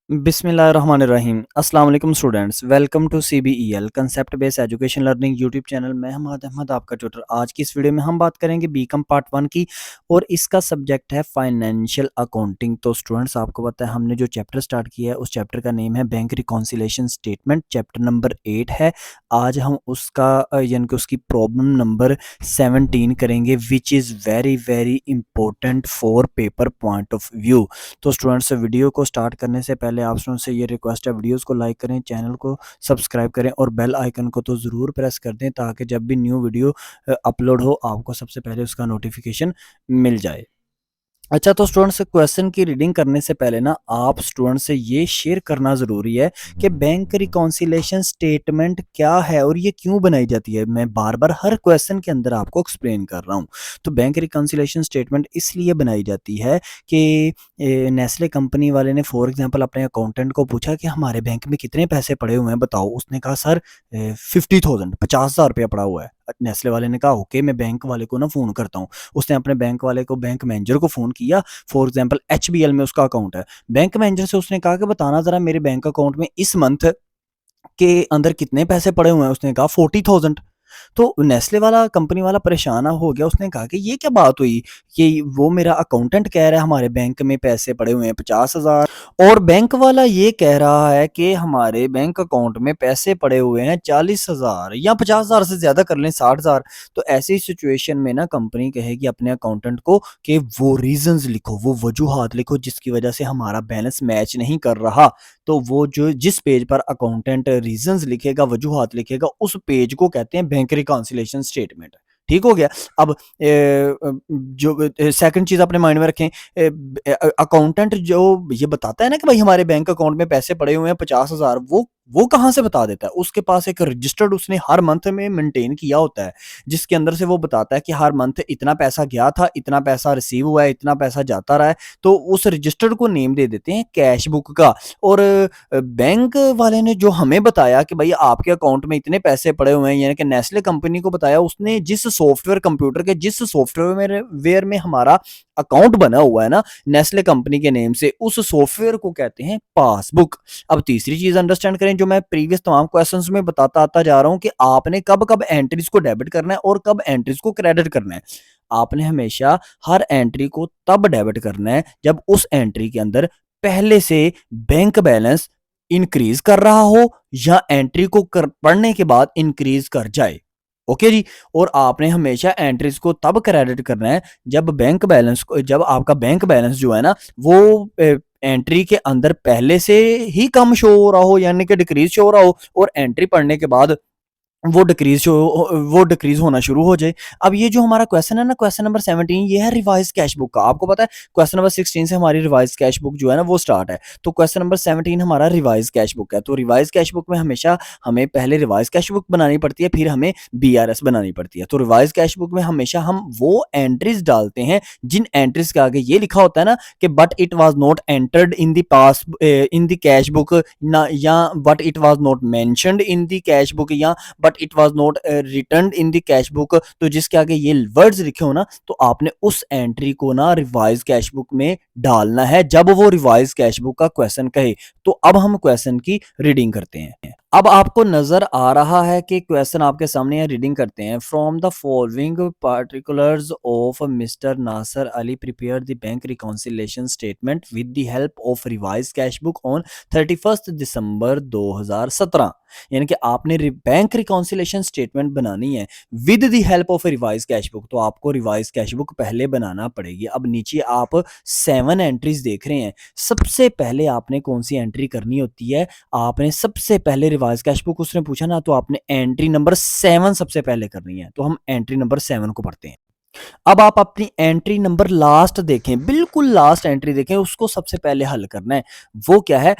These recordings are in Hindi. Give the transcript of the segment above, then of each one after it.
बिस्मिल्लाहिर्रहमानिर्रहीम। अस्सलाम वालेकुम students, welcome to CBEL concept based education learning YouTube channel. मैं हमाद अहमद आपका ट्यूटर। आज की इस वीडियो में हम बात करेंगे बीकॉम पार्ट 1 की और इसका सब्जेक्ट है फाइनेंशियल अकाउंटिंग। तो स्टूडेंट्स, आपको पता है हमने जो चैप्टर स्टार्ट किया है उस चैप्टर का नेम है bank reconciliation statement. Chapter number 8 है। आज हम उसका यानी कि उसकी प्रॉब्लम नंबर 17 करेंगे, which is very very important for paper point of view. तो स्टूडेंट्स, वीडियो को स्टार्ट करने से पहले आप स्टूडेंट्स से ये रिक्वेस्ट है, वीडियोस को लाइक करें, चैनल को सब्सक्राइब करें और बेल आइकन को तो ज़रूर प्रेस कर दें ताकि जब भी न्यू वीडियो अपलोड हो आपको सबसे पहले उसका नोटिफिकेशन मिल जाए। अच्छा, तो स्टूडेंट्स, क्वेश्चन की रीडिंग करने से पहले ना आप स्टूडेंट से ये शेयर करना ज़रूरी है कि बैंक रिकॉन्सिलेशन स्टेटमेंट क्या है और ये क्यों बनाई जाती है। मैं बार बार हर क्वेश्चन के अंदर आपको एक्सप्लेन कर रहा हूँ। तो बैंक रिकॉन्सिलेशन स्टेटमेंट इसलिए बनाई जाती है कि नेस्ले कंपनी वाले ने फॉर एग्जांपल अपने अकाउंटेंट को पूछा कि हमारे बैंक में कितने पैसे पड़े हुए हैं बताओ। उसने कहा सर 50,000 50,000 रुपया पड़ा हुआ है। नेस्ले वाले ने कहा ओके, मैं बैंक वाले को ना फ़ोन करता हूँ। उसने अपने बैंक वाले को, बैंक मैनेजर को फ़ोन किया। फॉर एग्जांपल HBL में उसका अकाउंट है। बैंक मैनेजर से उसने कहा कि बताना ज़रा मेरे बैंक अकाउंट में इस मंथ के अंदर कितने पैसे पड़े हुए हैं। उसने कहा 40,000। तो नेस्ले वाला, कंपनी वाला परेशान हो गया। उसने कहा कि ये क्या बात हुई कि वो मेरा अकाउंटेंट कह रहा है हमारे बैंक में पैसे पड़े हुए हैं 50,000 और बैंक वाला ये कह रहा है कि हमारे बैंक अकाउंट में पैसे पड़े हुए हैं 40,000 या 50,000 से ज़्यादा कर लें 60,000। तो ऐसी सिचुएशन में ना कंपनी कहेगी अपने अकाउंटेंट को कि वो रीजंस लिखो, वो वजूहात लिखो जिसकी वजह से हमारा बैलेंस मैच नहीं कर रहा। तो वो जो जिस पेज पर अकाउंटेंट रीजंस लिखेगा, वजूहात लिखेगा, उस पेज को कहते हैं बैंक रिकॉन्सिलेशन स्टेटमेंट। ठीक हो गया। अब जो सेकंड चीज अपने माइंड में रखें, अकाउंटेंट जो ये बताता है ना कि भाई हमारे बैंक अकाउंट में पैसे पड़े हुए हैं 50,000, वो कहाँ से बता देता है। उसके पास एक रजिस्टर्ड उसने हर मंथ में मेंटेन किया होता है जिसके अंदर से वो बताता है कि हर मंथ इतना पैसा गया था, इतना पैसा रिसीव हुआ है, इतना पैसा जाता रहा है। तो उस रजिस्टर्ड को नेम दे देते हैं कैश बुक का। और बैंक वाले ने जो हमें बताया कि भाई आपके अकाउंट में इतने पैसे पड़े हुए हैं, यानी कि नेस्ले कंपनी को बताया उसने, जिस सॉफ्टवेयर कंप्यूटर के जिस सॉफ्टवेयर में हमारा अकाउंट बना हुआ है ना नेस्ले कंपनी के नेम से, उस सॉफ्टवेयर को कहते हैं पासबुक। अब तीसरी चीज अंडरस्टैंड करें जो मैं प्रीवियस तमाम क्वेश्चंस में बताता आता जा रहा हूं कि आपने कब कब एंट्रीज को डेबिट करना है और कब एंट्रीज को क्रेडिट करना है। आपने हमेशा हर एंट्री को तब डेबिट करना है जब उस एंट्री के अंदर पहले से बैंक बैलेंस इंक्रीज कर रहा हो या एंट्री को पढ़ने के बाद इंक्रीज कर जाए। ओके जी। और आपने हमेशा एंट्रीज को तब क्रेडिट करना है जब आपका बैंक बैलेंस जो है ना वो एंट्री के अंदर पहले से ही कम शो हो रहा हो, यानी कि डिक्रीज शो हो रहा हो, और एंट्री पढ़ने के बाद वो डिक्रीज होना शुरू हो जाए। अब ये जो हमारा क्वेश्चन है ना, क्वेश्चन नंबर 17, ये है रिवाइज कैश बुक का। आपको पता है क्वेश्चन नंबर 16 से हमारी रिवाइज कैश बुक जो है ना वो स्टार्ट है। तो क्वेश्चन नंबर 17 हमारा रिवाइज कैश बुक है। तो रिवाइज कैश बुक में हमेशा हमें पहले रिवाइज कैश बुक बनानी पड़ती है, फिर हमें BRS बनानी पड़ती है। तो रिवाइज कैश बुक में हमेशा हम वो एंट्रीज डालते हैं जिन एंट्रीज के आगे ये लिखा होता है ना कि but it was not entered in the pass in the cash book ना, या but it was not mentioned in the cash book, या but it was not return in the cash book. तो जिसके आगे ये वर्ड्स लिखे हो ना तो आपने उस एंट्री को ना रिवाइज कैश बुक में डालना है जब वो रिवाइज कैश बुक का क्वेश्चन कहे। तो अब हम क्वेश्चन की रीडिंग करते हैं। अब आपको नजर आ रहा है कि क्वेश्चन आपके सामने है, रीडिंग करते हैं। From the following particulars of mister Nasar Ali prepare the bank reconciliation statement with the help of revise cash book on 31 December 2017। यानी कि आपने बैंक रिकॉन्सिलेशन स्टेटमेंट बनानी है with the help of revise cash book. तो आपको रिवाइज कैश बुक पहले बनाना पड़ेगी। अब नीचे आप 7 एंट्रीज देख रहे हैं। सबसे पहले आपने कौन सी एंट्री करनी होती है, आपने सबसे पहले रिवाइज कैश बुक उसने पूछा ना तो आपने एंट्री नंबर 7 सबसे पहले करनी है। तो हम एंट्री नंबर 7 को पढ़ते हैं। अब आप अपनी एंट्री नंबर लास्ट देखें, बिल्कुल लास्ट एंट्री देखें, उसको सबसे पहले हल करना है। वो क्या है,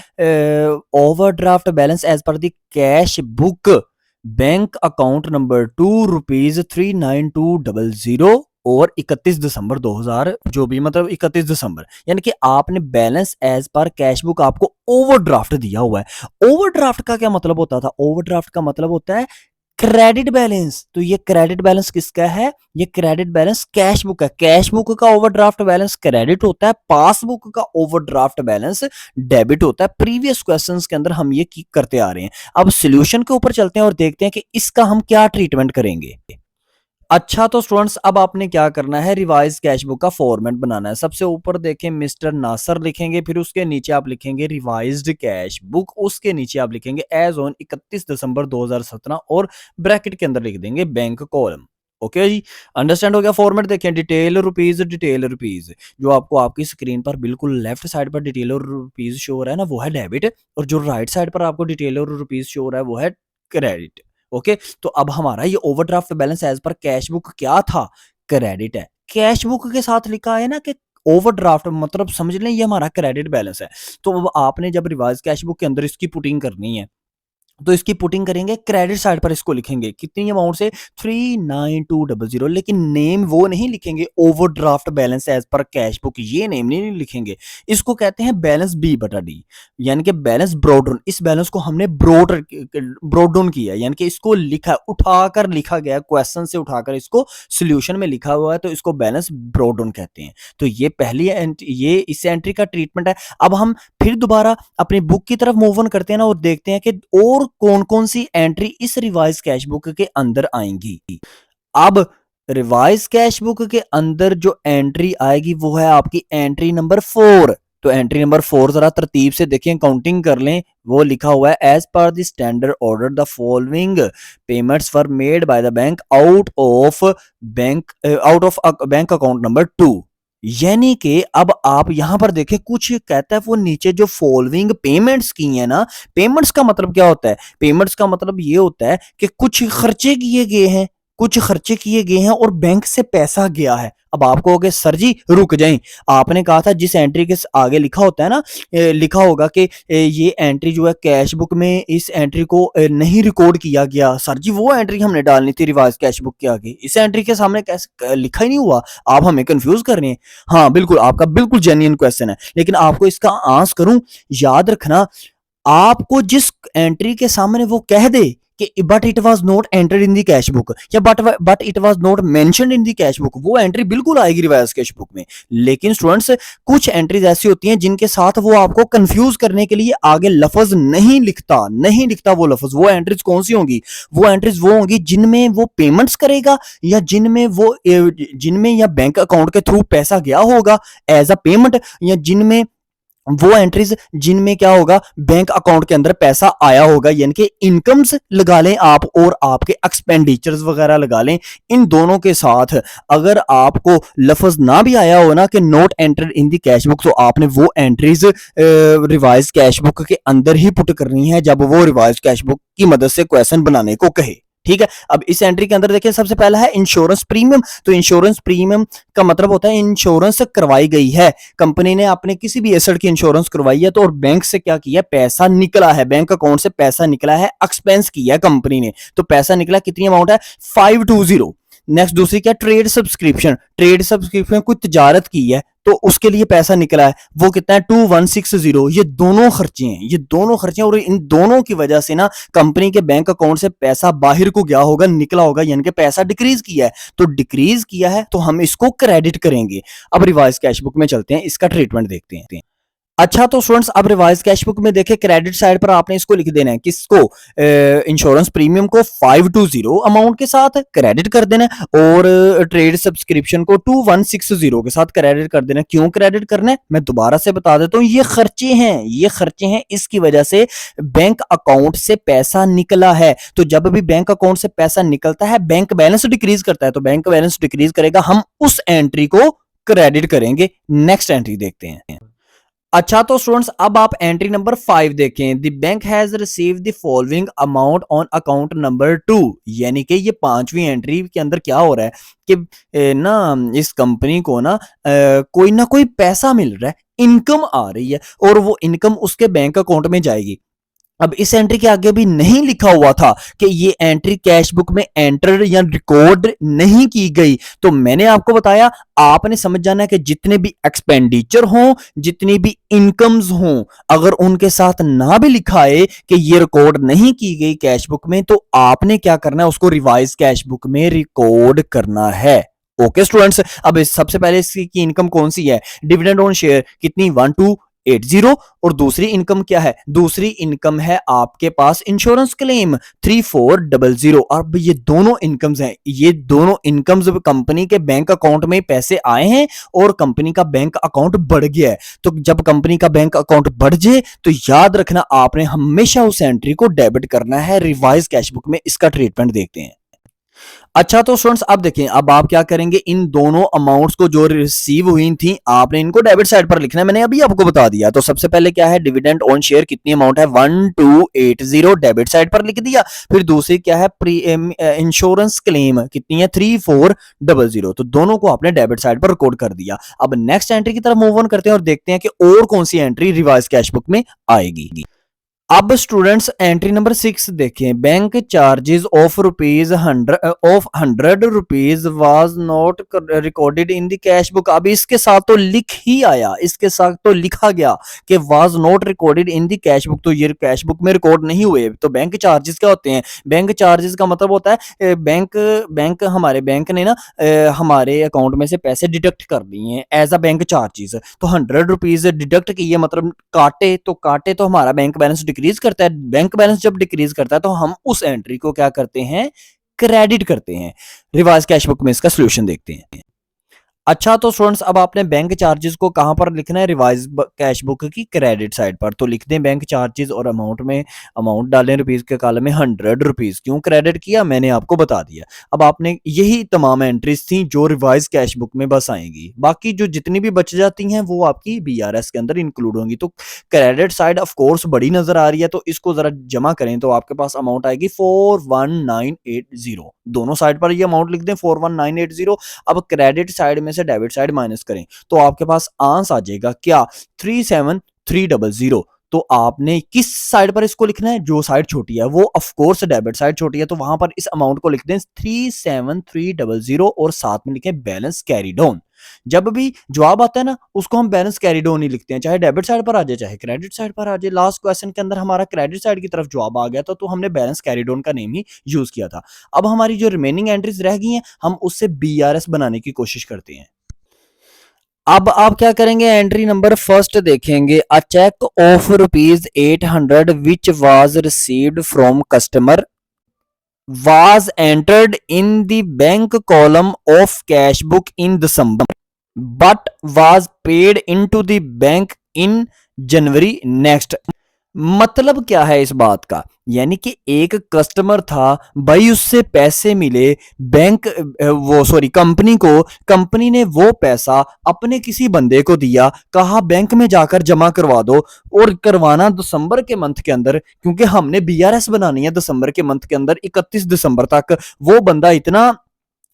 overdraft balance as per the cash book bank account number 2 ₹39200 और 31 दिसंबर 2000, जो भी मतलब 31 दिसंबर, यानी कि आपने balance as per cash book आपको ओवरड्राफ्ट दिया हुआ है। ओवरड्राफ्ट का क्या मतलब होता था? ओवरड्राफ्ट का मतलब होता है क्रेडिट बैलेंस। तो ये क्रेडिट बैलेंस किसका है? ये क्रेडिट बैलेंस कैश बुक है। कैश बुक का ओवरड्राफ्ट बैलेंस क्रेडिट होता है, पासबुक का ओवरड्राफ्ट बैलेंस डेबिट होता है। प्रीवियस क्वेश्चंस के अंदर हम ये करते आ रहे हैं। अब सॉल्यूशन के ऊपर चलते हैं और देखते हैं कि इसका हम क्या ट्रीटमेंट करेंगे। अच्छा तो स्टूडेंट्स, अब आपने क्या करना है, रिवाइज कैश बुक का फॉर्मेट बनाना है। सबसे ऊपर देखें मिस्टर नासर लिखेंगे, फिर उसके नीचे आप लिखेंगे रिवाइज्ड कैश बुक, उसके नीचे आप लिखेंगे एज ऑन 31 दिसंबर 2017 और ब्रैकेट के अंदर लिख देंगे बैंक कॉलम। ओके जी, अंडरस्टैंड हो गया फॉर्मेट? देखें डिटेल रुपीज जो आपको आपकी स्क्रीन पर बिल्कुल लेफ्ट साइड पर डिटेल और रुपीज शो हो रहा है ना, वो है डेबिट, और जो राइट साइड पर आपको डिटेल और रुपीज शो हो रहा है वो है क्रेडिट। ओके, तो अब हमारा ये overdraft balance as per cash book क्या था? क्रेडिट है। कैश बुक के साथ लिखा है ना कि ओवरड्राफ्ट, मतलब समझ लें ये हमारा क्रेडिट बैलेंस है। तो अब आपने जब रिवाइज कैश बुक के अंदर इसकी पुटिंग करनी है, तो इसकी पुटिंग करेंगे क्रेडिट साइड पर, इसको लिखेंगे कितनी अमाउंट से? 39200, लेकिन नेम वो नहीं लिखेंगे overdraft balance as per cash book, ये नेम नहीं लिखेंगे। इसको कहते हैं बैलेंस बी बटा डी, यानी कि बैलेंस ब्रॉड डाउन। इस बैलेंस को हमने ब्रॉड डाउन किया, यानी कि इसको लिखा, उठाकर लिखा गया, क्वेश्चन से उठाकर इसको सॉल्यूशन में लिखा हुआ है, तो इसको बैलेंस ब्रॉड डाउन कहते हैं। तो ये पहली ये इस एंट्री का ट्रीटमेंट है। अब हम फिर दोबारा अपनी बुक की तरफ मूव ऑन करते हैं ना, और देखते हैं कि और कौन कौन सी एंट्री इस रिवाइज कैश बुक के अंदर आएंगी। अब रिवाइज कैश बुक के अंदर जो एंट्री आएगी वो है आपकी एंट्री नंबर 4। तो एंट्री नंबर 4 जरा तरतीब से देखें, काउंटिंग कर लें। वो लिखा हुआ है as per the standard order the following payments were made by the bank out of bank account number 2। यानी कि अब आप यहां पर देखें, कुछ कहता है वो नीचे जो फॉलोइंग पेमेंट्स की है ना, पेमेंट्स का मतलब क्या होता है? पेमेंट्स का मतलब ये होता है कि कुछ खर्चे किए गए हैं, कुछ खर्चे किए गए हैं और बैंक से पैसा गया है। अब आप कहोगे सर जी रुक जाएं, आपने कहा था जिस एंट्री के आगे लिखा होता है ना, लिखा होगा कि ये एंट्री जो है कैश बुक में इस एंट्री को नहीं रिकॉर्ड किया गया। सर जी वो एंट्री हमने डालनी थी रिवाइज कैश बुक के आगे, इस एंट्री के सामने कैसे लिखा ही नहीं हुआ? आप हमें कंफ्यूज कर रहे हैं। हाँ बिल्कुल, आपका बिल्कुल जेन्युइन क्वेश्चन है, लेकिन आपको इसका आंसर करूं, याद रखना, आपको जिस एंट्री के सामने वो कह दे कि but it was not entered in the cash book, या but it was not mentioned in the cash book, वो एंट्री बिल्कुल आएगी रिवाइज कैश बुक में। लेकिन स्टूडेंट्स, कुछ एंट्रीज ऐसी होती हैं जिनके साथ वो आपको कंफ्यूज करने के लिए आगे लफ्ज नहीं लिखता वो लफ्ज। वो एंट्रीज कौन सी होंगी? वो एंट्रीज वो होंगी जिनमें वो पेमेंट्स करेगा, या जिनमें या बैंक अकाउंट के थ्रू पैसा गया होगा एज अ पेमेंट, या जिनमें वो एंट्रीज जिनमें क्या होगा, बैंक अकाउंट के अंदर पैसा आया होगा, यानी कि इनकम्स लगा लें आप और आपके एक्सपेंडिचर्स वगैरह लगा लें। इन दोनों के साथ अगर आपको लफ्ज ना भी आया हो ना कि not entered in the cash book, तो आपने वो एंट्रीज रिवाइज कैश बुक के अंदर ही पुट करनी है जब वो रिवाइज कैश बुक की मदद से क्वेश्चन बनाने को कहे। ठीक है, अब इस एंट्री के अंदर देखिए, सबसे पहला है इंश्योरेंस प्रीमियम। तो इंश्योरेंस प्रीमियम का मतलब होता है इंश्योरेंस करवाई गई है, कंपनी ने आपने किसी भी एसेट की इंश्योरेंस करवाई है, तो और बैंक से क्या किया, पैसा निकला है, बैंक अकाउंट से पैसा निकला है, एक्सपेंस किया है कंपनी ने, तो पैसा निकला, कितनी अमाउंट है? 520। नेक्स्ट दूसरी क्या? ट्रेड सब्सक्रिप्शन कोई तजारत की है तो उसके लिए पैसा निकला है, वो कितना है? 2160। ये दोनों खर्चे हैं और इन दोनों की वजह से ना कंपनी के बैंक अकाउंट से पैसा बाहर को गया होगा, निकला होगा, यानी कि पैसा डिक्रीज किया है। तो डिक्रीज किया है तो हम इसको क्रेडिट करेंगे। अब रिवाइज कैश बुक में चलते हैं, इसका ट्रीटमेंट देखते हैं। अच्छा तो स्टूडेंट्स, अब रिवाइज कैश बुक में देखें, क्रेडिट साइड पर आपने इसको लिख देना है, किसको? इंश्योरेंस प्रीमियम को 520 अमाउंट के साथ क्रेडिट कर देना है, और ट्रेड सब्सक्रिप्शन को 2160 के साथ क्रेडिट कर देना है। क्यों क्रेडिट करना है मैं दोबारा से बता देता हूं, ये खर्चे हैं, इसकी वजह से बैंक अकाउंट से पैसा निकला है। तो जब भी बैंक अकाउंट से पैसा निकलता है, बैंक बैलेंस डिक्रीज करता है, तो बैंक बैलेंस डिक्रीज करेगा, हम उस एंट्री को क्रेडिट करेंगे। नेक्स्ट एंट्री देखते हैं। अच्छा तो स्टूडेंट्स, अब आप एंट्री नंबर 5 देखें, the bank has received the following amount on account number 2। यानी कि ये पांचवी एंट्री के अंदर क्या हो रहा है कि ना इस कंपनी को कोई ना कोई पैसा मिल रहा है, इनकम आ रही है, और वो इनकम उसके बैंक अकाउंट में जाएगी। अब इस एंट्री के आगे भी नहीं लिखा हुआ था कि ये एंट्री कैश बुक में एंटर या रिकॉर्ड नहीं की गई। तो मैंने आपको बताया, आपने समझ जाना है कि जितने भी एक्सपेंडिचर हों, जितनी भी इनकम्स हों, अगर उनके साथ ना भी लिखा है कि ये रिकॉर्ड नहीं की गई कैश बुक में, तो आपने क्या करना है, उसको रिवाइज कैश बुक में रिकॉर्ड करना है। ओके स्टूडेंट्स, अब सबसे पहले इसकी इनकम कौन सी है, डिविडेंड ऑन शेयर कितनी, 1280, और दूसरी इनकम क्या है, दूसरी इनकम है आपके पास इंश्योरेंस क्लेम 3400। अब ये दोनों इनकम्स हैं, ये दोनों इनकम्स कंपनी के बैंक अकाउंट में पैसे आए हैं और कंपनी का बैंक अकाउंट बढ़ गया है। तो जब कंपनी का बैंक अकाउंट बढ़ जाए तो याद रखना आपने हमेशा उस एंट्री को डेबिट करना है रिवाइज कैश बुक में। इसका ट्रीटमेंट देखते हैं। अच्छा तो स्टूडेंट्स अब देखें, अब आप क्या करेंगे, इन दोनों अमाउंट्स को जो रिसीव हुई थी आपने इनको डेबिट साइड पर लिखना है, मैंने अभी आपको बता दिया। तो सबसे पहले क्या है, डिविडेंड ऑन शेयर कितनी अमाउंट है, 1280 डेबिट साइड पर लिख दिया। फिर दूसरी क्या है, इंश्योरेंस क्लेम कितनी है, 3400। तो दोनों को आपने डेबिट साइड पर रिकॉर्ड कर दिया। अब नेक्स्ट एंट्री की तरफ मूव ऑन करते हैं और देखते हैं कि और कौन सी एंट्री रिवाइज कैश बुक में आएगी। अब स्टूडेंट्स एंट्री नंबर 6 देखें, bank charges of ₹100 was not recorded in the cash book. अब इसके साथ तो लिख ही आया, इसके साथ तो लिखा गया कि was not recorded in the cash book, तो ये कैश बुक में रिकॉर्ड नहीं हुए। तो बैंक चार्जेस क्या होते हैं, बैंक चार्जेस का मतलब होता है हमारे बैंक ने ना हमारे अकाउंट में से पैसे डिडक्ट कर दिए हैं एज अ बैंक चार्जेस। तो ₹100 डिडक्ट किए, मतलब काटे तो हमारा बैंक बैलेंस डिक्रीज करता है। बैंक बैलेंस जब डिक्रीज करता है तो हम उस एंट्री को क्या करते हैं, क्रेडिट करते हैं। रिवाइज कैश बुक में इसका सोल्यूशन देखते हैं। अच्छा तो स्टूडेंट्स अब आपने बैंक चार्जेस को कहां पर लिखना है, रिवाइज कैश बुक की क्रेडिट साइड पर। तो लिख दें बैंक चार्जेस और अमाउंट में अमाउंट डालें रुपीज के कॉलम में, ₹100 क्यों क्रेडिट किया मैंने आपको बता दिया। अब आपने यही तमाम एंट्रीज थी जो रिवाइज कैश बुक में बस आएंगी, बाकी जो जितनी भी बच जाती हैं वो आपकी बीआरएस के अंदर इंक्लूड होंगी। तो क्रेडिट साइड ऑफ कोर्स बड़ी नजर आ रही है, तो इसको जरा जमा करें तो आपके पास अमाउंट आएगी 41980। दोनों साइड पर ये अमाउंट लिख दें 41980। अब क्रेडिट साइड में से डेबिट साइड माइनस करें तो आपके पास आंसर आ जाएगा क्या, 37300। तो आपने किस साइड पर इसको लिखना है, जो साइड छोटी है वो ऑफ कोर्स डेबिट साइड छोटी है, तो वहां पर इस अमाउंट को लिख दें 37300 और साथ में लिखें बैलेंस कैरीड ऑन। जब भी जवाब आता है ना उसको हम बैलेंस कैरीड ऑन ही लिखते हैं, चाहे डेबिट साइड पर आ जाए चाहे क्रेडिट साइड पर आ जाए। लास्ट क्वेश्चन के अंदर हमारा क्रेडिट साइड की तरफ जवाब आ गया था तो हमने बैलेंस कैरीड ऑन का नेम ही यूज किया था। अब हमारी जो रिमेनिंग एंट्रीज रह गई हैं हम उससे बीआरएस बनाने की कोशिश करते हैं। अब आप क्या करेंगे, एंट्री नंबर फर्स्ट देखेंगे, a cheque of ₹800 which was received from customer was entered in the bank column of cash book in December but was paid into the bank in January next। मतलब क्या है इस बात का, यानी कि एक कस्टमर था भाई, उससे पैसे मिले, बैंक कंपनी ने वो पैसा अपने किसी बंदे को दिया, कहा बैंक में जाकर जमा करवा दो, और करवाना दिसंबर के मंथ के अंदर, क्योंकि हमने बीआरएस बनानी है दिसंबर के मंथ के अंदर 31 दिसंबर तक। वो बंदा इतना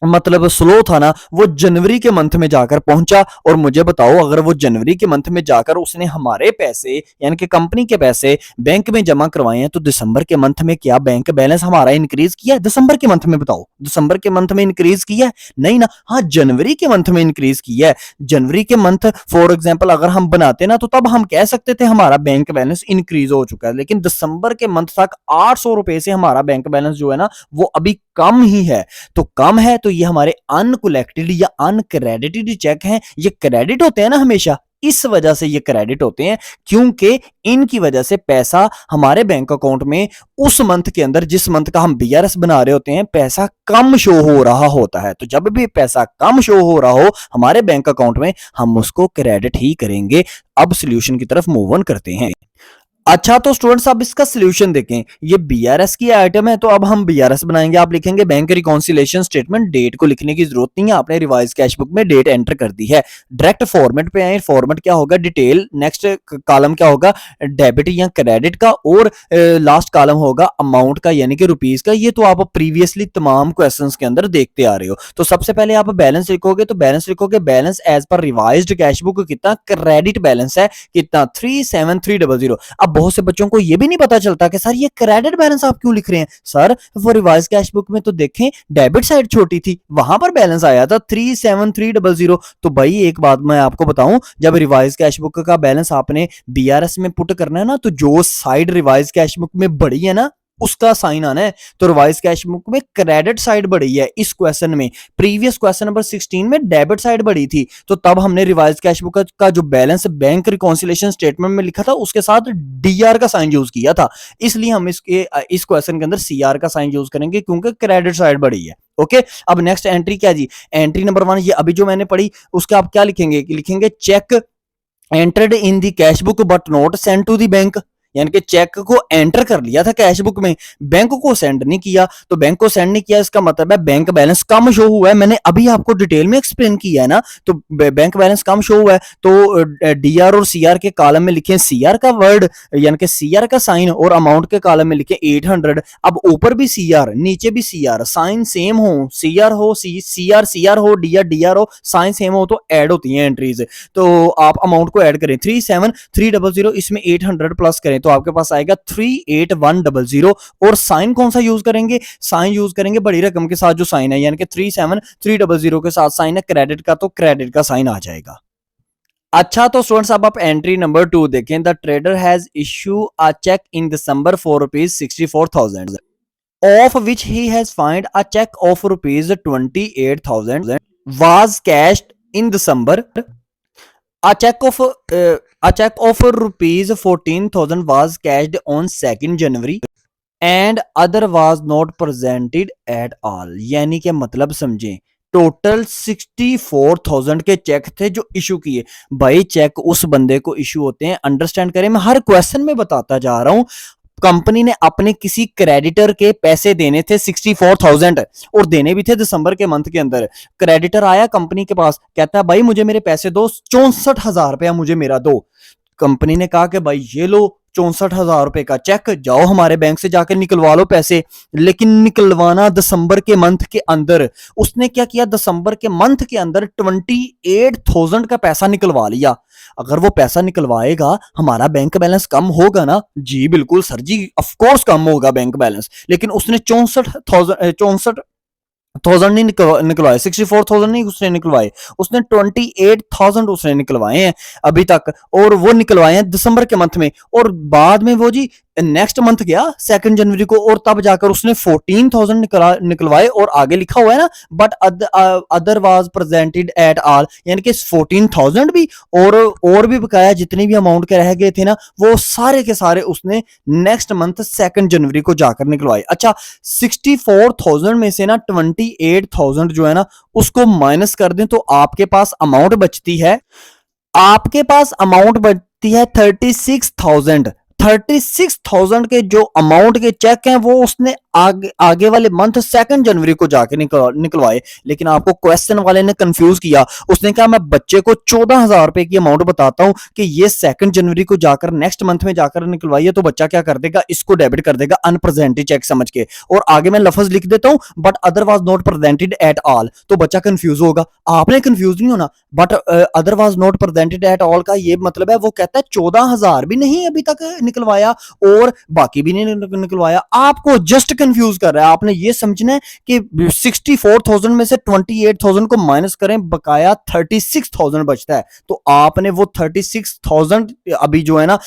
मतलब स्लो था ना, वो जनवरी के मंथ में जाकर पहुंचा। और मुझे बताओ, अगर वो जनवरी के मंथ में जाकर उसने हमारे पैसे यानी कि कंपनी के पैसे बैंक में जमा करवाए हैं, तो दिसंबर के मंथ में क्या बैंक बैलेंस हमारा इंक्रीज किया है? दिसंबर के मंथ में बताओ, दिसंबर के मंथ में इंक्रीज किया है? नहीं ना। हाँ, जनवरी के मंथ में इंक्रीज किया है। जनवरी के मंथ फॉर एग्जाम्पल अगर हम बनाते ना तो तब हम कह सकते थे हमारा बैंक बैलेंस इंक्रीज हो चुका है, लेकिन दिसंबर के मंथ तक ₹800 से हमारा बैंक बैलेंस जो है ना वो अभी कम ही है। तो कम है तो ये हमारे अनकलेक्टेड या अनक्रेडिटेड चेक हैं। ये क्रेडिट होते हैं ना हमेशा, इस वजह से ये क्रेडिट होते हैं, क्योंकि इनकी वजह से पैसा हमारे बैंक अकाउंट में उस मंथ के अंदर, जिस मंथ का हम बीआरएस बना रहे होते हैं, पैसा कम शो हो रहा होता है। तो जब भी पैसा कम शो हो रहा हो हमारे बैंक अकाउंट में, हम उसको क्रेडिट ही करेंगे। अब सॉल्यूशन की तरफ मूव ऑन करते हैं। अच्छा तो स्टूडेंट्स अब इसका सॉल्यूशन देखें, ये बीआरएस की आइटम है तो अब हम बीआरएस बनाएंगे। आप लिखेंगे बैंक रिकॉन्सिलेशन स्टेटमेंट, डेट को लिखने की जरूरत नहीं है, आपने रिवाइज कैश बुक में डेट एंटर कर दी है। डायरेक्ट फॉर्मेट पे आए, फॉर्मेट क्या होगा, डिटेल, नेक्स्ट कॉलम क्या होगा, डेबिट या क्रेडिट का, और लास्ट कॉलम होगा अमाउंट का यानी कि रुपीज का। ये तो आप प्रीवियसली तमाम क्वेश्चंस के अंदर देखते आ रहे हो। तो सबसे पहले आप बैलेंस लिखोगे, तो बैलेंस लिखोगे balance as per revised cash book कितना, क्रेडिट बैलेंस है कितना, 37300। अब बहुत से बच्चों को ये भी नहीं पता चलता कि सर ये क्रेडिट बैलेंस आप क्यों लिख रहे हैं। सर वो रिवाइज कैश बुक में तो देखें डेबिट साइड छोटी थी, वहां पर बैलेंस आया था 37300। तो भाई एक बात मैं आपको बताऊं, जब रिवाइज कैश बुक का बैलेंस आपने बीआरएस में पुट करना है ना, तो जो साइड रिवाइज कैश बुक में बड़ी है ना उसका साइन आना है। तो रिवाइज कैश बुक में क्रेडिट साइड बढ़ी है इस क्वेश्चन में। प्रीवियस क्वेश्चन नंबर 16 में डेबिट साइड बढ़ी थी, तो तब हमने रिवाइज कैश बुक का जो बैलेंस बैंक रिकॉन्सिलेशन स्टेटमेंट में लिखा था उसके साथ डीआर का साइन यूज किया था। इसलिए हम इस क्वेश्चन के अंदर सीआर का साइन यूज करेंगे क्योंकि क्रेडिट साइड बढ़ी है। ओके, अब नेक्स्ट एंट्री क्या जी, एंट्री नंबर 1 ये अभी जो मैंने पढ़ी उसके आप क्या लिखेंगे, लिखेंगे cheque entered in the cash book but not send to the bank. यानी कि चेक को एंटर कर लिया था कैश बुक में, बैंक को सेंड नहीं किया। तो बैंक को सेंड नहीं किया इसका मतलब है बैंक बैलेंस कम शो हुआ है। मैंने अभी आपको डिटेल में एक्सप्लेन किया है ना, तो बैंक बैलेंस कम शो हुआ है। तो डीआर और सीआर के कॉलम में लिखे सीआर का वर्ड यानी कि सीआर का साइन, और अमाउंट के कॉलम में लिखे 800। अब ऊपर भी सीआर नीचे भी सीआर, साइन सेम हो, सीआर हो सीआर सीआर हो, डीआर डीआर हो, साइन सेम हो तो ऐड होती है एंट्रीज। तो आप अमाउंट को ऐड करें 37300, इसमें 800 प्लस करें तो आपके पास आएगा 38100। और साइन कौन सा यूज करेंगे, साइन यूज करेंगे बड़ी रकम के साथ जो साइन है, यानी कि 37300 के साथ साइन है क्रेडिट का, तो क्रेडिट का साइन आ जाएगा। अच्छा तो स्टूडेंट्स अब आप एंट्री नंबर 2 देखें। The trader has issue a cheque in December for ₹64,000 of which he has fined a check of ₹28,000 was cashed in December. A check of ₹14,000 was cashed on 2nd January and other was not presented at all। यानी कि मतलब समझें, टोटल 64,000 के चेक थे जो इशू किए। भाई चेक उस बंदे को इशू होते हैं, अंडरस्टैंड करें, मैं हर क्वेश्चन में बताता जा रहा हूं। कंपनी ने अपने किसी क्रेडिटर के पैसे देने थे 64,000 और देने भी थे दिसंबर के मंथ के अंदर। क्रेडिटर आया कंपनी के पास, कहता है भाई मुझे मेरे पैसे दो, 64,000 रुपया मुझे मेरा दो। कंपनी ने कहा कि भाई ये लो 64,000 रुपए का चेक, जाओ हमारे बैंक से जाकर निकलवा लो पैसे। लेकिन निकलवाना दिसंबर के मंथ के अंदर। उसने क्या किया, दिसंबर के मंथ के अंदर 28,000 का पैसा निकलवा लिया। अगर वो पैसा निकलवाएगा हमारा बैंक बैलेंस कम होगा ना, जी बिल्कुल सर जी, ऑफ कोर्स कम होगा बैंक बैलेंस। लेकिन उसने 64,000 नहीं निकलवाए, 64,000 नहीं उसने निकलवाए, उसने 28,000 उसने निकलवाए हैं अभी तक। और वो निकलवाए हैं दिसंबर के मंथ में, और बाद में वो जी नेक्स्ट मंथ गया 2 जनवरी को, और तब जाकर उसने 14,000 निकलवाए। और आगे लिखा हुआ है ना, but other was presented at all, यानी कि 14,000 भी और भी बकाया जितने भी अमाउंट के रह गए थे ना, वो सारे के सारे उसने नेक्स्ट मंथ 2 जनवरी को जाकर निकलवाए। अच्छा 64,000 में से ना 28,000 जो है ना उसको माइनस कर दें तो आपके पास अमाउंट बचती है, आपके पास अमाउंट बचती है 36,000। 36,000 के जो अमाउंट के चेक हैं वो उसने आगे वाले मंथ 2 जनवरी को जाके निकलवाए। लेकिन आपको क्वेश्चन वाले ने कंफ्यूज किया, उसने कहा मैं बच्चे को 14,000 रुपए की अमाउंट बताता हूं कि ये 2 जनवरी को जाकर नेक्स्ट मंथ में जाकर निकलवाइए, तो बच्चा क्या कर देगा, इसको डेबिट कर देगा अनप्रेजेंटेड चेक समझ के। और आगे मैं लफ्ज लिख देता हूं, but other was not presented at all, तो बच्चा कंफ्यूज होगा। आपने कंफ्यूज नहीं होना, but other was not presented at all का ये मतलब है वो कहता है 14,000 भी नहीं अभी तक निकलवाया और बाकी भी नहीं निकलवाया, आपको जस्ट कंफ्यूज कर रहा है। आपने ये समझना है कि 64,000 में से 28,000 को माइनस करें, बकाया 36,000 बचता है। तो आपने वो 36,000 अभी जो है ना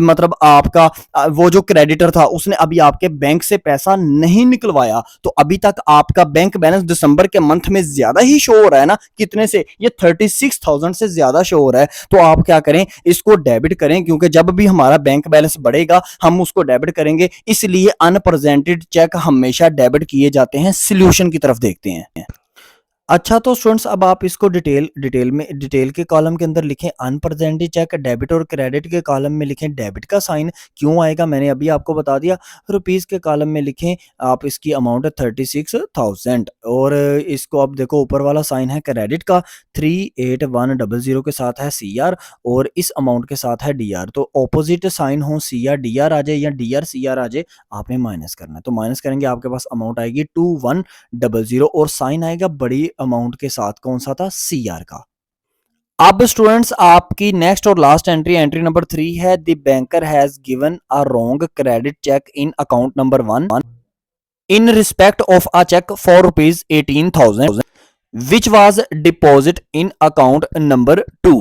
मतलब आपका वो जो क्रेडिटर था उसने अभी आपके बैंक से पैसा नहीं निकलवाया, तो अभी तक आपका बैंक बैलेंस दिसंबर के मंथ में ज्यादा ही शो हो रहा है ना, कितने से, ये 36,000 से ज्यादा शो हो रहा है। तो आप क्या करें, इसको डेबिट करें, क्योंकि जब भी हमारा बैंक बैलेंस बढ़ेगा हम उसको डेबिट करेंगे, इसलिए अनप्रेजेंटेड चेक हमेशा डेबिट किए जाते हैं। सॉल्यूशन की तरफ देखते हैं। अच्छा तो स्टूडेंट्स अब आप इसको डिटेल के कॉलम के अंदर लिखें अनप्रेजेंटेड चेक, डेबिट और क्रेडिट के कॉलम में लिखें डेबिट का साइन क्यों आएगा मैंने अभी आपको बता दिया। रुपीस के कॉलम में लिखें आप इसकी अमाउंट है 36,000, और इसको आप देखो ऊपर वाला साइन है क्रेडिट का 38100 के साथ है सीआर और इस अमाउंट के साथ है डीआर। तो ऑपोजिट साइन हो सीआर डीआर आ जाए या डीआर सीआर आ जाए, आपने माइनस करना है। तो माइनस करेंगे आपके पास अमाउंट आएगी 2100 और साइन आएगा बड़ी अमाउंट के साथ, कौन सा था, सीआर का। अब स्टूडेंट्स आपकी नेक्स्ट और लास्ट एंट्री एंट्री नंबर 3 है, the banker has given a wrong credit cheque in account number 1 in respect of a check for rupees 18,000 which was deposit in account number 2।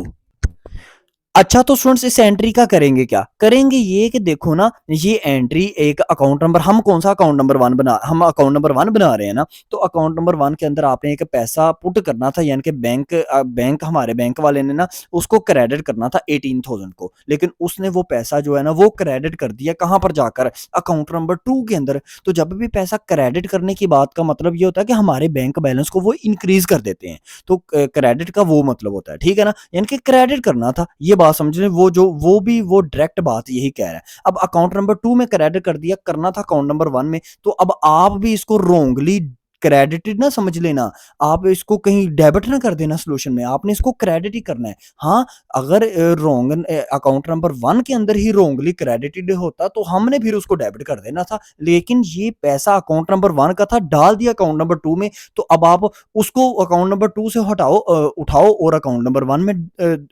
अच्छा तो स्टूडेंट्स इस एंट्री का करेंगे क्या करेंगे, ये कि देखो ना, ये एंट्री एक अकाउंट नंबर, हम कौन सा अकाउंट नंबर 1 बना, हम अकाउंट नंबर 1 बना रहे हैं ना, तो अकाउंट नंबर 1 के अंदर आपने एक पैसा पुट करना था, यानी कि बैंक हमारे बैंक वाले ने ना उसको क्रेडिट करना था 18,000 को, लेकिन उसने वो पैसा जो है ना वो क्रेडिट कर दिया कहां पर जाकर, अकाउंट नंबर 2 के अंदर। तो जब भी पैसा क्रेडिट करने की बात का मतलब ये होता है कि हमारे बैंक बैलेंस को वो इंक्रीज कर देते हैं, तो क्रेडिट का वो मतलब होता है, ठीक है ना, यानी कि क्रेडिट करना था, ये बात समझ लें, वो भी वो डायरेक्ट बात यही कह रहा है। अब अकाउंट नंबर 2 में क्रेडिट कर दिया, करना था अकाउंट नंबर 1 में, तो अब आप भी इसको रोंगली क्रेडिटेड ना समझ लेना, आप इसको कहीं डेबिट ना कर देना, सोल्यूशन में आपने इसको क्रेडिट ही करना है। हाँ, अगर रोंग अकाउंट नंबर 1 के अंदर ही रोंगली क्रेडिटेड होता तो हमने फिर उसको डेबिट कर देना था, लेकिन ये पैसा अकाउंट नंबर 1 का था, डाल दिया अकाउंट नंबर 2 में, तो अब आप उसको अकाउंट नंबर 2 से हटाओ, उठाओ और अकाउंट नंबर 1 में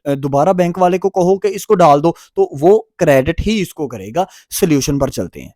दोबारा बैंक वाले को कहो कि इसको डाल दो, तो वो क्रेडिट ही इसको करेगा। सोल्यूशन पर चलते हैं।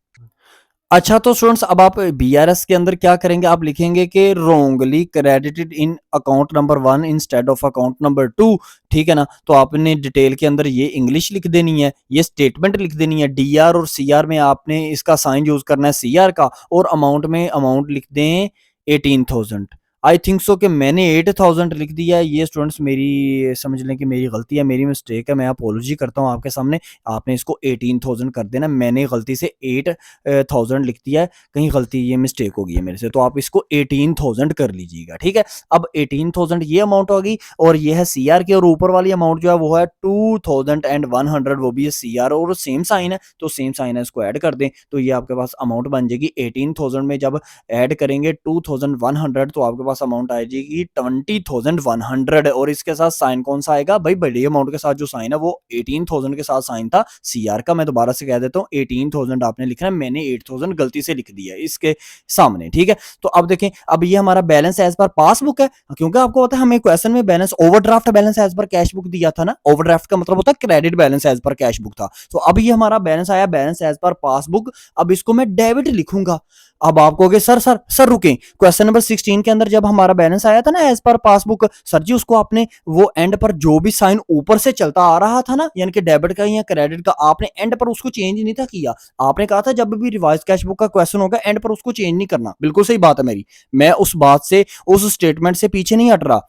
अच्छा तो स्टूडेंट्स अब आप बीआरएस के अंदर क्या करेंगे, आप लिखेंगे कि wrongly credited in account number 1 instead of account number 2, ठीक है ना। तो आपने डिटेल के अंदर ये इंग्लिश लिख देनी है, ये स्टेटमेंट लिख देनी है, डीआर और सीआर में आपने इसका साइन यूज करना है सीआर का, और अमाउंट में अमाउंट लिख दें 18,000। आई थिंक सो कि मैंने 8,000 लिख दिया है, ये स्टूडेंट्स मेरी समझ लें कि मेरी गलती है, मेरी मिस्टेक है, मैं अपोलॉजी करता हूँ आपके सामने। आपने इसको 18,000 कर देना, मैंने गलती से 8,000 लिख दिया है, कहीं गलती ये मिस्टेक हो गई है मेरे से, तो आप इसको 18,000 कर लीजिएगा, ठीक है। अब 18,000 ये अमाउंट होगी, और ये है सीआर की, और ऊपर वाली अमाउंट जो है वो है 2,100, वो भी है सीआर और सेम साइन है, तो सेम साइन है, इसको ऐड कर दें, तो ये आपके पास अमाउंट बन जाएगी 18,000 में जब ऐड करेंगे 2,100, तो आपके पास अमाउंट आ जाएगी 20,100, और इसके साथ साइन कौन सा आएगा भाई, बड़ी अमाउंट के साथ जो साइन है वो 18,000 के साथ साइन था सीआर का। मैं दोबारा से कह देता हूँ, 18,000 आपने लिखना है, मैंने 8,000 गलती से लिख दिया है इसके सामने, ठीक है। तो अब देखें, अब ये हमारा बैलेंस एज पर पासबुक है, क्योंकि आपको पता है हमें क्वेश्चन में balance overdraft balance as per cash book दिया था ना, ओवरड्राफ्ट का मतलब होता है credit balance as per cash book था, तो अब ये हमारा बैलेंस आया बैलेंस एज पर पासबुक, अब इसको मैं डेबिट लिखूंगा। अब आप कहोगे सर रुकें, क्वेश्चन नंबर 16 के अंदर जब हमारा बैलेंस आया था ना एज पर पासबुक, सर जी उसको आपने वो एंड पर जो भी साइन ऊपर से चलता आ रहा था ना, यानी कि डेबिट का या क्रेडिट का, आपने एंड पर उसको चेंज नहीं था किया। आपने कहा था जब भी रिवाइज कैश बुक का क्वेश्चन होगा एंड पर उसको चेंज नहीं करना, बिल्कुल सही बात है मेरी, मैं उस बात से, उस स्टेटमेंट से पीछे नहीं हट रहा,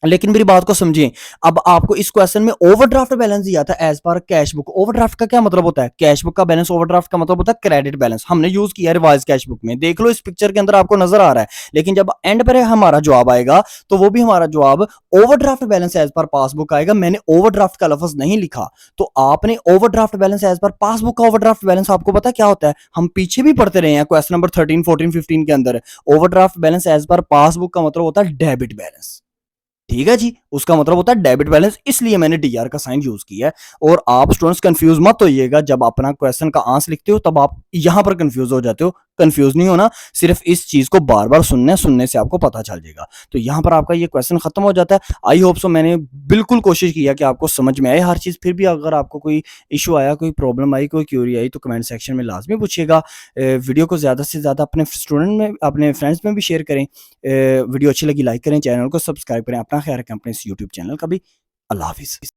लेकिन मेरी बात को समझिए। अब आपको इस क्वेश्चन में ओवरड्राफ्ट बैलेंस दिया था as per cash book, overdraft का क्या मतलब होता है, कैश बुक का बैलेंस, ओवरड्राफ्ट का मतलब होता है क्रेडिट बैलेंस, हमने यूज किया रिवाइज कैश बुक में, देख लो इस पिक्चर के अंदर आपको नजर आ रहा है, लेकिन जब एंड पर हमारा जवाब आएगा तो वो भी हमारा जवाब overdraft balance as per passbook आएगा, मैंने ओवरड्राफ्ट का लफ्ज नहीं लिखा, तो आपने overdraft balance as per passbook का ओवरड्राफ्ट बैलेंस आपको पता क्या होता है, हम पीछे भी पढ़ते रहे हैं क्वेश्चन नंबर 13, 14, 15 के अंदर, overdraft balance as per passbook का मतलब होता है डेबिट बैलेंस, ठीक है जी, उसका मतलब होता है डेबिट बैलेंस, इसलिए मैंने डीआर का साइन यूज किया है। और आप स्टूडेंट्स कंफ्यूज मत होइएगा, जब अपना क्वेश्चन का आंसर लिखते हो तब आप यहां पर कंफ्यूज हो जाते हो, कंफ्यूज नहीं होना, सिर्फ इस चीज को बार बार सुनने से आपको पता चल जाएगा। तो यहां पर आपका ये क्वेश्चन खत्म हो जाता है। आई होप सो मैंने बिल्कुल कोशिश किया कि आपको समझ में आए हर चीज, फिर भी अगर आपको कोई इशू आया, कोई प्रॉब्लम आई, कोई क्यूरी आई, तो कमेंट सेक्शन में लाजमी पूछिएगा। वीडियो को ज्यादा से ज्यादा अपने स्टूडेंट में, अपने फ्रेंड्स में भी शेयर करें। वीडियो अच्छी लगी लाइक करें, चैनल को सब्सक्राइब करें, अपना ख्याल रखें अपने इस यूट्यूब चैनल का भी। अल्लाह हाफिज़।